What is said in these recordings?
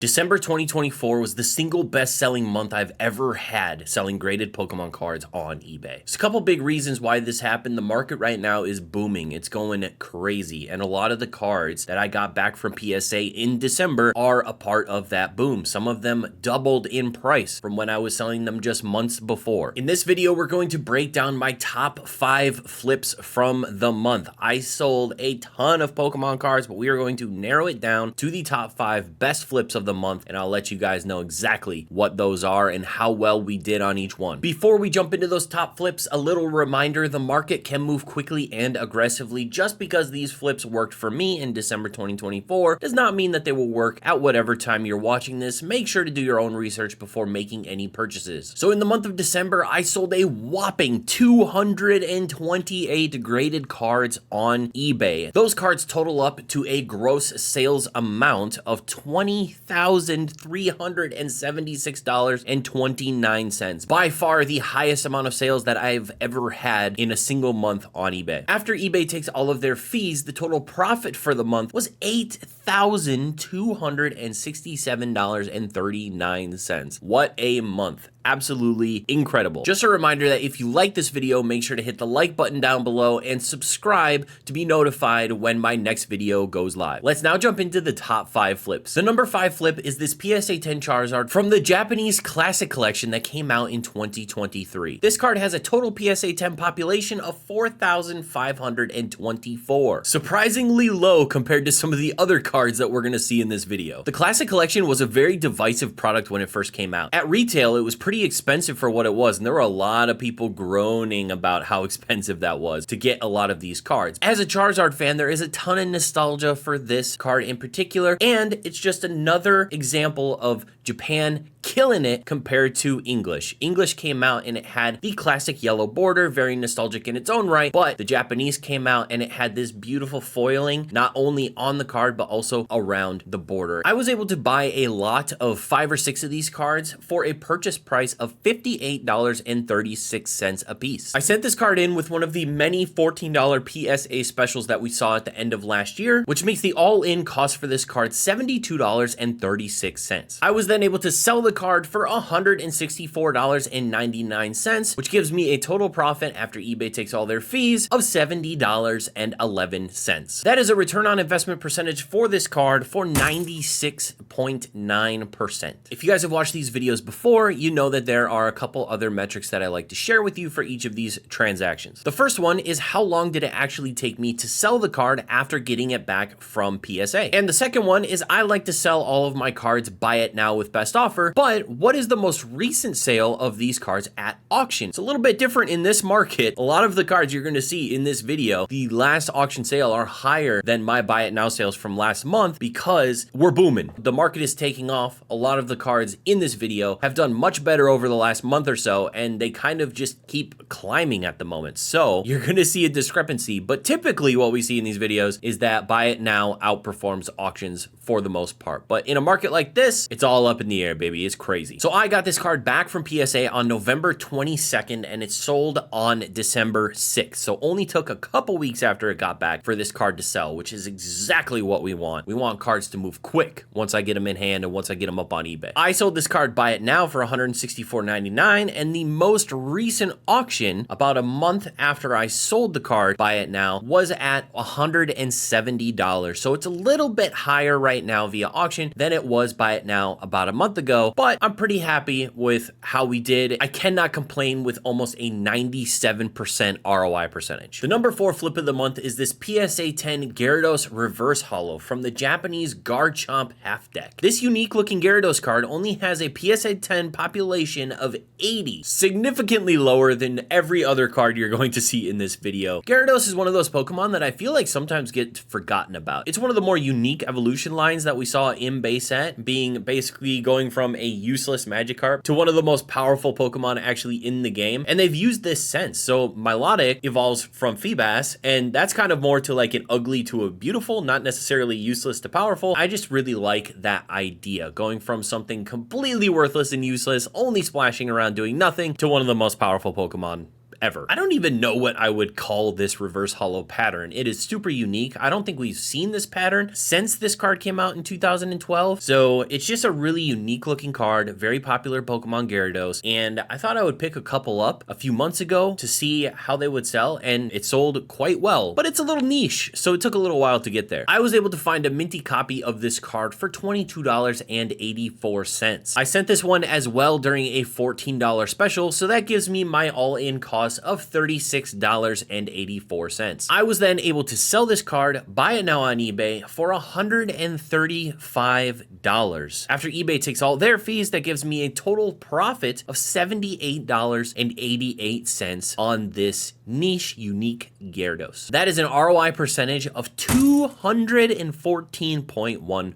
December 2024 was the single best-selling month I've ever had selling graded Pokemon cards on eBay. There's a couple big reasons why this happened. The market right now is booming. It's going crazy. And a lot of the cards that I got back from PSA in December are a part of that boom. Some of them doubled in price from when I was selling them just months before. In this video, we're going to break down my top 5 flips from the month. I sold a ton of Pokemon cards, but we are going to narrow it down to the top 5 best flips of the month, and I'll let you guys know exactly what those are and how well we did on each one. Before we jump into those top flips, a little reminder: the market can move quickly and aggressively. Just because these flips worked for me in December 2024 does not mean that they will work at whatever time you're watching this. Make sure to do your own research before making any purchases. So in the month of December, I sold a whopping 228 graded cards on eBay. Those cards total up to a gross sales amount of $20,376.29. By far the highest amount of sales that I've ever had in a single month on eBay. After eBay takes all of their fees, the total profit for the month was $8,267.39. What a month. Absolutely incredible. Just a reminder that if you like this video, make sure to hit the like button down below and subscribe to be notified when my next video goes live. Let's now jump into the top 5 flips. The number 5 flip is this PSA 10 Charizard from the Japanese Classic Collection that came out in 2023. This card has a total PSA 10 population of 4,524. Surprisingly low compared to some of the other cards that we're going to see in this video. The Classic Collection was a very divisive product when it first came out. At retail, it was pretty expensive for what it was, and there were a lot of people groaning about how expensive that was to get a lot of these cards. As a Charizard fan, there is a ton of nostalgia for this card in particular, and it's just another example of Japan killing it compared to English. English came out and it had the classic yellow border, very nostalgic in its own right, but the Japanese came out and it had this beautiful foiling, not only on the card, but also around the border. I was able to buy a lot of 5 or 6 of these cards for a purchase price of $58.36 a piece. I sent this card in with one of the many $14 PSA specials that we saw at the end of last year, which makes the all-in cost for this card $72.36. I was then able to sell the card for $164.99, which gives me a total profit after eBay takes all their fees of $70.11. That is a return on investment percentage for this card for 96.9%. If you guys have watched these videos before, you know that there are a couple other metrics that I like to share with you for each of these transactions. The first one is how long did it actually take me to sell the card after getting it back from PSA. And the second one is I like to sell all of my cards buy it now with best offer, but what is the most recent sale of these cards at auction? It's a little bit different in this market. A lot of the cards you're going to see in this video, the last auction sale, are higher than my buy it now sales from last month because we're booming. The market is taking off. A lot of the cards in this video have done much better over the last month or so, and they kind of just keep climbing at the moment. So you're going to see a discrepancy, but typically what we see in these videos is that buy it now outperforms auctions for the most part. But in a market like this, it's all up in the air, baby. It's crazy. So I got this card back from PSA on November 22nd, and it sold on December 6th. So only took a couple weeks after it got back for this card to sell, which is exactly what we want. We want cards to move quick once I get them in hand and once I get them up on eBay. I sold this card buy it now for $164.99, and the most recent auction, about a month after I sold the card buy it now, was at $170. So it's a little bit higher right now via auction than it was buy it now about a month ago, but I'm pretty happy with how we did. I cannot complain with almost a 97% ROI percentage. The number 4 flip of the month is this PSA 10 Gyarados Reverse Holo from the Japanese Garchomp half deck. This unique looking Gyarados card only has a PSA 10 population of 80, significantly lower than every other card you're going to see in this video. Gyarados is one of those Pokemon that I feel like sometimes get forgotten about. It's one of the more unique evolution lines that we saw in base set, being basically going from a useless Magikarp to one of the most powerful Pokemon actually in the game, and they've used this since. So Milotic evolves from Feebas, and that's kind of more to like an ugly to a beautiful, not necessarily useless to powerful. I just really like that idea, going from something completely worthless and useless, only splashing around doing nothing, to one of the most powerful Pokemon ever. I don't even know what I would call this reverse holo pattern. It is super unique. I don't think we've seen this pattern since this card came out in 2012. So it's just a really unique looking card, very popular Pokemon Gyarados. And I thought I would pick a couple up a few months ago to see how they would sell, and it sold quite well, but it's a little niche, so it took a little while to get there. I was able to find a minty copy of this card for $22.84. I sent this one as well during a $14 special, so that gives me my all-in cost of $36.84. I was then able to sell this card, buy it now on eBay for $135. After eBay takes all their fees, that gives me a total profit of $78.88 on this niche, unique Gyarados. That is an ROI percentage of 214.1%.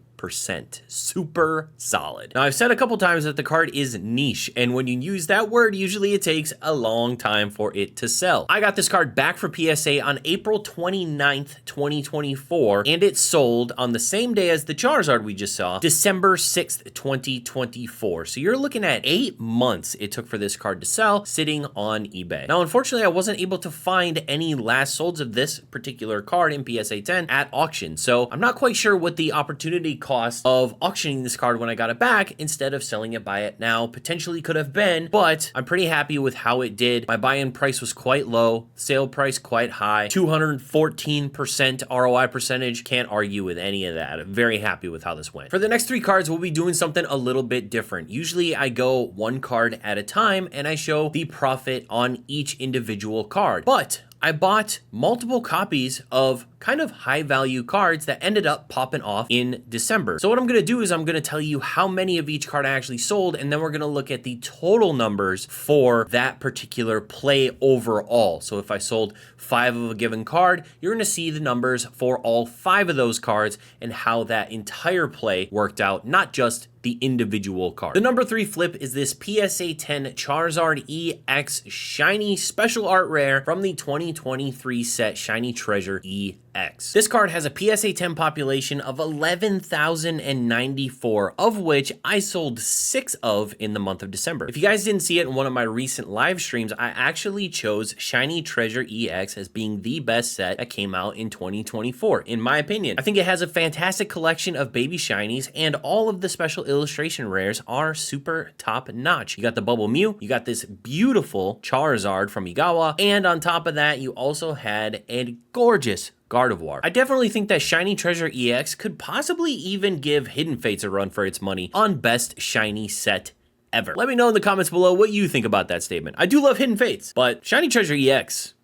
Super solid. Now, I've said a couple times that the card is niche, and when you use that word, usually it takes a long time for it to sell. I got this card back from PSA on April 29th, 2024, and it sold on the same day as the Charizard we just saw, December 6th, 2024. So you're looking at 8 months it took for this card to sell, sitting on eBay. Now, unfortunately, I wasn't able to find any last solds of this particular card in PSA 10 at auction, so I'm not quite sure what the opportunity cost of auctioning this card when I got it back instead of selling it by it now potentially could have been, but I'm pretty happy with how it did. My buy-in price was quite low, sale price quite high, 214% ROI percentage. Can't argue with any of that. I'm very happy with how this went. For the next 3 cards, we'll be doing something a little bit different. Usually I go 1 card at a time and I show the profit on each individual card, but I bought multiple copies of kind of high value cards that ended up popping off in December. So what I'm going to do is I'm going to tell you how many of each card I actually sold, and then we're going to look at the total numbers for that particular play overall. So if I sold 5 of a given card, you're going to see the numbers for all 5 of those cards and how that entire play worked out, not just the individual card. The number 3 flip is this PSA 10 Charizard EX Shiny Special Art Rare from the 2023 set Shiny Treasure EX. This card has a PSA 10 population of 11,094, of which I sold 6 of in the month of December. If you guys didn't see it in one of my recent live streams, I actually chose Shiny Treasure EX as being the best set that came out in 2024, in my opinion. I think it has a fantastic collection of baby shinies, and all of the special illustration rares are super top notch. You got the Bubble Mew, you got this beautiful Charizard from Igawa, and on top of that, you also had a gorgeous Gardevoir. I definitely think that Shiny Treasure EX could possibly even give Hidden Fates a run for its money on best shiny set ever. Let me know in the comments below what you think about that statement. I do love Hidden Fates, but Shiny Treasure EX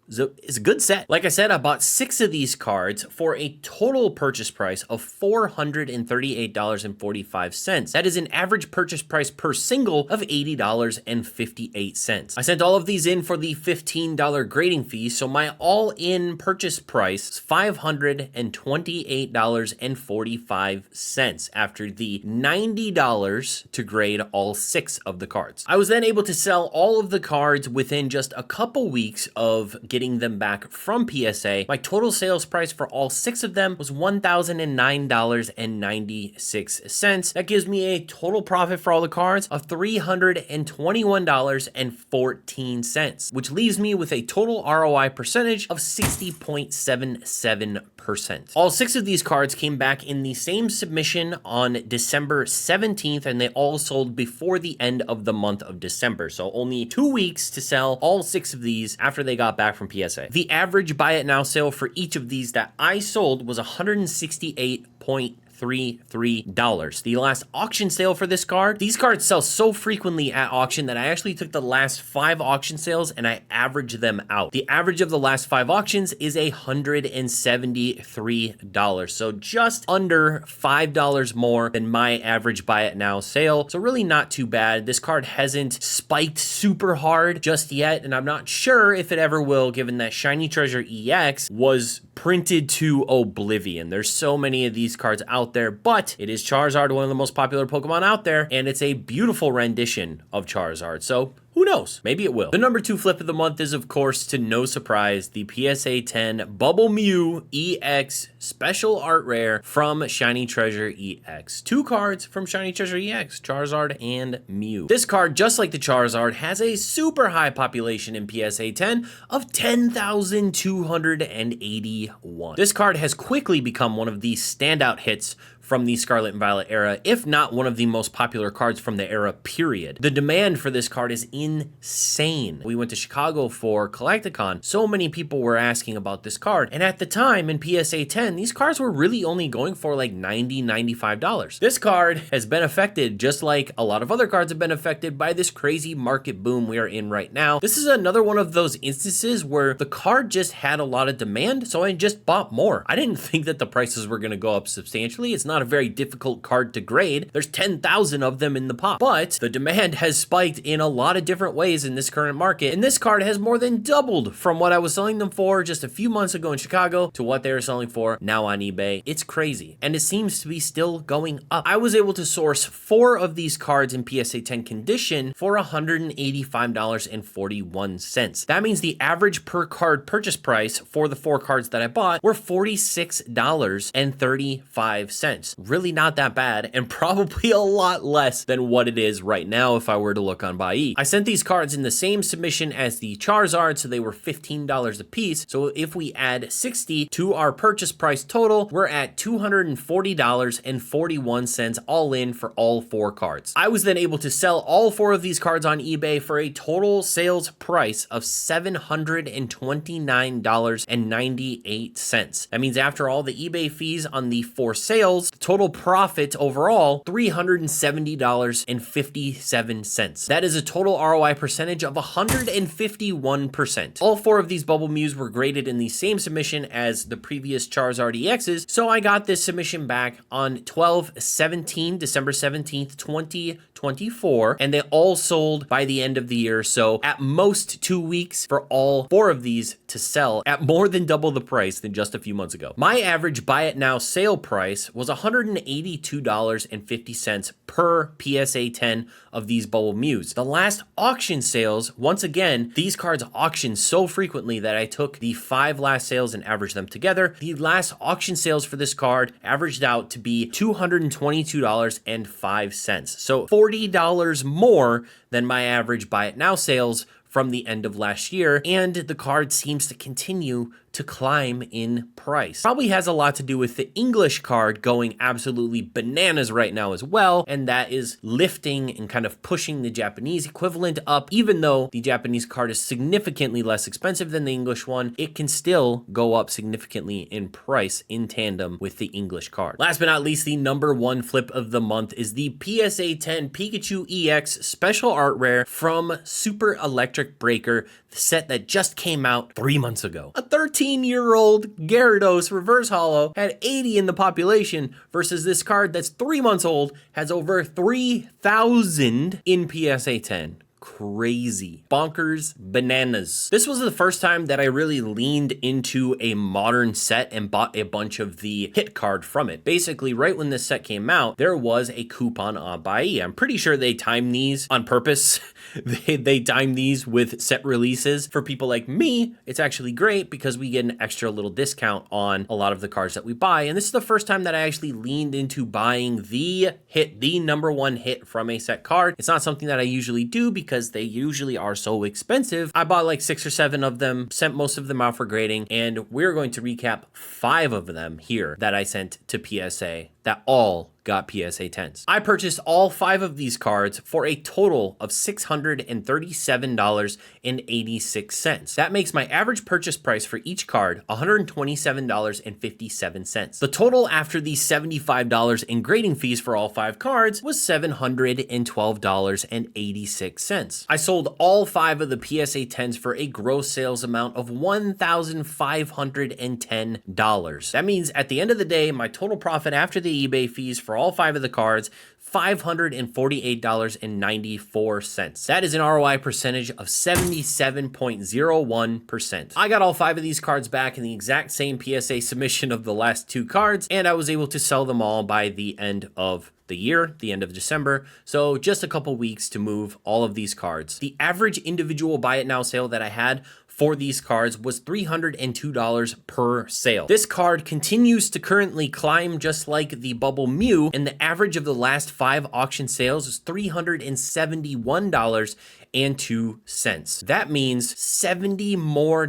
is a good set. Like I said, I bought 6 of these cards for a total purchase price of $438.45. That is an average purchase price per single of $80.58. I sent all of these in for the $15 grading fee, so my all-in purchase price is $528.45 after the $90 to grade all 6 of the cards. I was then able to sell all of the cards within just a couple weeks of getting them back from PSA. My total sales price for all 6 of them was $1,009.96. That gives me a total profit for all the cards of $321.14, which leaves me with a total ROI percentage of 60.77%. All 6 of these cards came back in the same submission on December 17th, and they all sold before the end of the month of December. So only 2 weeks to sell all 6 of these after they got back from PSA. The average buy it now sale for each of these that I sold was $168.33. The last auction sale for this card, these cards sell so frequently at auction that I actually took the last 5 auction sales and I averaged them out. The average of the last 5 auctions is $173, so just under $5 more than my average buy it now sale. So really not too bad. This card hasn't spiked super hard just yet, and I'm not sure if it ever will, given that Shiny Treasure EX was printed to oblivion. There's so many of these cards out there, but it is Charizard, one of the most popular Pokemon out there, and it's a beautiful rendition of Charizard. So who Who knows? Maybe it will. The number 2 flip of the month is, of course, to no surprise, the PSA 10 Bubble Mew EX Special Art Rare from Shiny Treasure EX. 2 cards from Shiny Treasure EX, Charizard and Mew. This card, just like the Charizard, has a super high population in PSA 10 of 10,281. This card has quickly become one of the standout hits from the Scarlet and Violet era, if not one of the most popular cards from the era, period. The demand for this card is insane. We went to Chicago for Collecticon. So many people were asking about this card, and at the time in PSA 10, these cards were really only going for like $90, $95. This card has been affected, just like a lot of other cards have been affected, by this crazy market boom we are in right now. This is another one of those instances where the card just had a lot of demand, so I just bought more. I didn't think that the prices were gonna go up substantially. It's not a very difficult card to grade. There's 10,000 of them in the pop, but the demand has spiked in a lot of different ways in this current market, and this card has more than doubled from what I was selling them for just a few months ago in Chicago to what they are selling for now on eBay. It's crazy, and it seems to be still going up. I was able to source 4 of these cards in PSA 10 condition for $185.41. That means the average per card purchase price for the 4 cards that I bought were $46.35. Really not that bad, and probably a lot less than what it is right now if I were to look on Buy. I sent these cards in the same submission as the Charizard, so they were $15 a piece. So if we add 60 to our purchase price total, we're at $240.41 all in for all 4 cards. I was then able to sell all 4 of these cards on eBay for a total sales price of $729.98. That means after all the eBay fees on the 4 sales, total profit overall, $370.57. That is a total ROI percentage of 151%. All 4 of these Bubble Mews were graded in the same submission as the previous Charizard EXs, so I got this submission back on December 17th, 2024, and they all sold by the end of the year, so at most 2 weeks for all 4 of these to sell at more than double the price than just a few months ago. My average buy it now sale price was $182.50 per PSA 10 of these Bubble Mews. The last auction sales, once again, these cards auction so frequently that I took the 5 last sales and averaged them together. The last auction sales for this card averaged out to be $222.05. So $40 more than my average buy it now sales from the end of last year, and the card seems to continue to climb in price. Probably has a lot to do with the English card going absolutely bananas right now as well, and that is lifting and kind of pushing the Japanese equivalent up. Even though the Japanese card is significantly less expensive than the English one, it can still go up significantly in price in tandem with the English card. Last but not least, the number 1 flip of the month is the PSA 10 Pikachu EX Special Art Rare from Super Electric Breaker, the set that just came out 3 months ago. A 13-year-old Gyarados reverse holo had 80 in the population versus this card that's 3 months old has over 3,000 in PSA 10. Crazy, bonkers, bananas. This was the first time that I really leaned into a modern set and bought a bunch of the hit card from it. Basically, right when this set came out, there was a coupon on Buy. I'm pretty sure they timed these on purpose. They timed these with set releases. For people like me, it's actually great because we get an extra little discount on a lot of the cards that we buy. And this is the first time that I actually leaned into buying the hit, the number 1 hit from a set card. It's not something that I usually do because they usually are so expensive. I bought like 6 or 7 of them, sent most of them out for grading, and we're going to recap 5 of them here that I sent to PSA that all got PSA 10s. I purchased all 5 of these cards for a total of $637.86. That makes my average purchase price for each card $127.57. The total after the $75 in grading fees for all 5 cards was $712.86. I sold all 5 of the PSA 10s for a gross sales amount of $1,510. That means at the end of the day, my total profit after the eBay fees for all 5 of the cards $548.94. That is an ROI percentage of 77.01%. I got all 5 of these cards back in the exact same PSA submission of the last 2 cards, and I was able to sell them all by the end of the year, the end of December. So just a couple weeks to move all of these cards. The average individual buy it now sale that I had for these cards was $302 per sale. This card continues to currently climb just like the Bubble Mew, and the average of the last 5 auction sales is $371.02. That means $70 more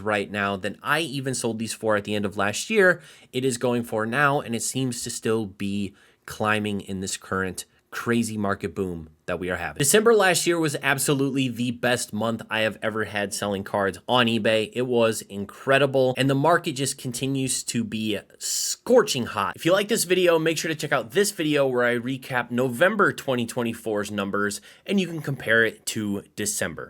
right now than I even sold these for at the end of last year. It is going for now, and it seems to still be climbing in this current crazy market boom that we are having. December last year was absolutely the best month I have ever had selling cards on eBay. It was incredible, and the market just continues to be scorching hot. If you like this video, make sure to check out this video where I recap November 2024's numbers, and you can compare it to December.